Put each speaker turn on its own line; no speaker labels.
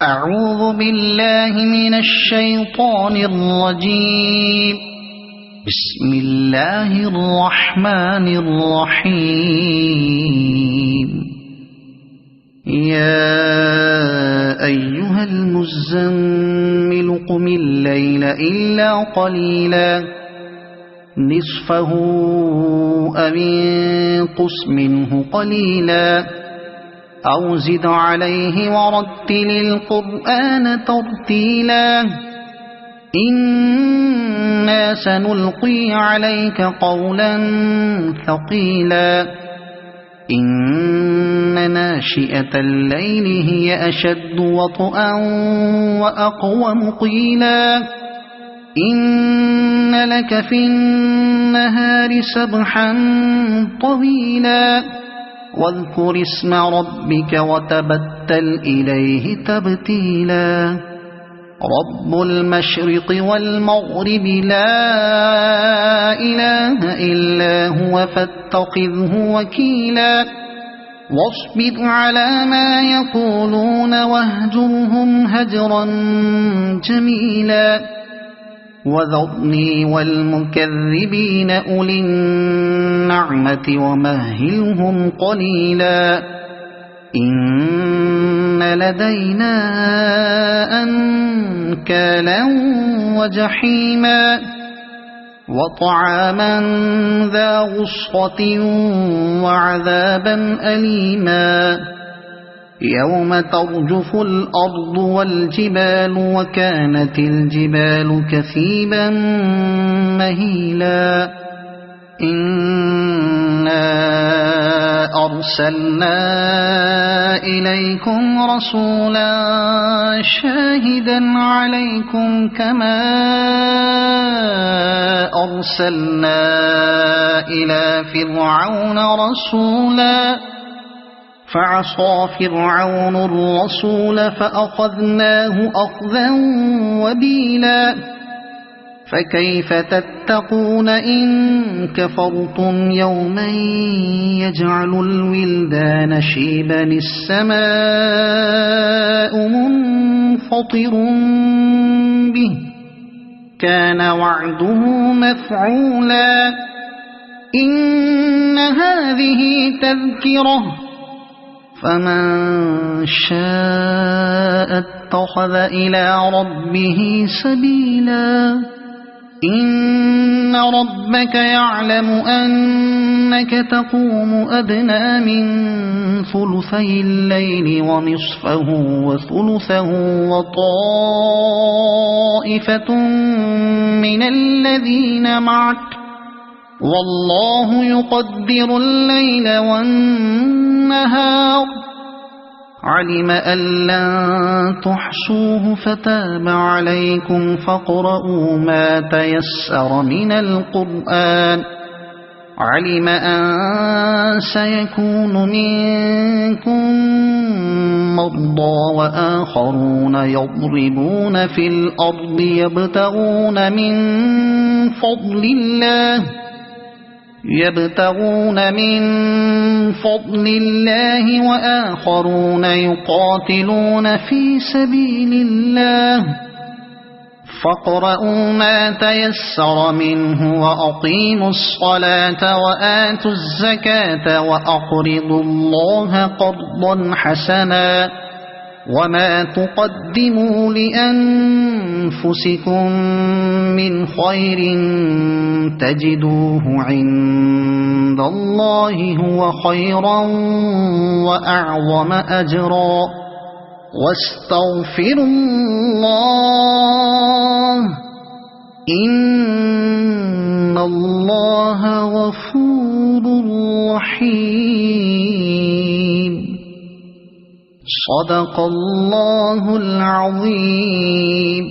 أعوذ بالله من الشيطان الرجيم. بسم الله الرحمن الرحيم. يا أيها المزمل قم الليل إلا قليلا نصفه أو انقص منه قليلا أو زد عليه ورتل القرآن ترتيلا إنا سنلقي عليك قولا ثقيلا إن ناشئة الليل هي أشد وطئا وأقوم قيلا إن لك في النهار سبحا طويلا واذكر اسم ربك وتبتل إليه تبتيلا رب المشرق والمغرب لا إله إلا هو فاتخذه وكيلا واصبر على ما يقولون واهجرهم هجرا جميلا وذرني والمكذبين أولي النعمة ومهلهم قليلا إن لدينا أنكالا وجحيما وطعاما ذا غصة وعذابا أليما يوم ترجف الأرض والجبال وكانت الجبال كثيبا مهيلا إنا أرسلنا إليكم رسولا شاهدا عليكم كما أرسلنا إلى فرعون رسولا فعصى فرعون الرسول فأخذناه أخذا وبيلا فكيف تتقون إن كفرتم يوما يجعل الولدان شيبا السماء منفطر به كان وعده مفعولا إن هذه تذكرة فمن شاء اتخذ إلى ربه سبيلا إن ربك يعلم أنك تقوم أدنى من ثلثي الليل ونصفه وثلثه وطائفة من الذين معك والله يقدر الليل والنهار علم أن لن تحصوه فتاب عليكم فاقرؤوا ما تيسر من القرآن علم أن سيكون منكم مرضى وآخرون يضربون في الأرض يبتغون من فضل الله وآخرون يقاتلون في سبيل الله فاقرؤوا ما تيسر منه وأقيموا الصلاة وآتوا الزكاة وأقرضوا الله قرضا حسنا وما تقدموا لأنفسكم من خير تجدوه عند الله هو خيرا وأعظم أجرا واستغفروا الله إن الله غفور رحيم صدق الله العظيم.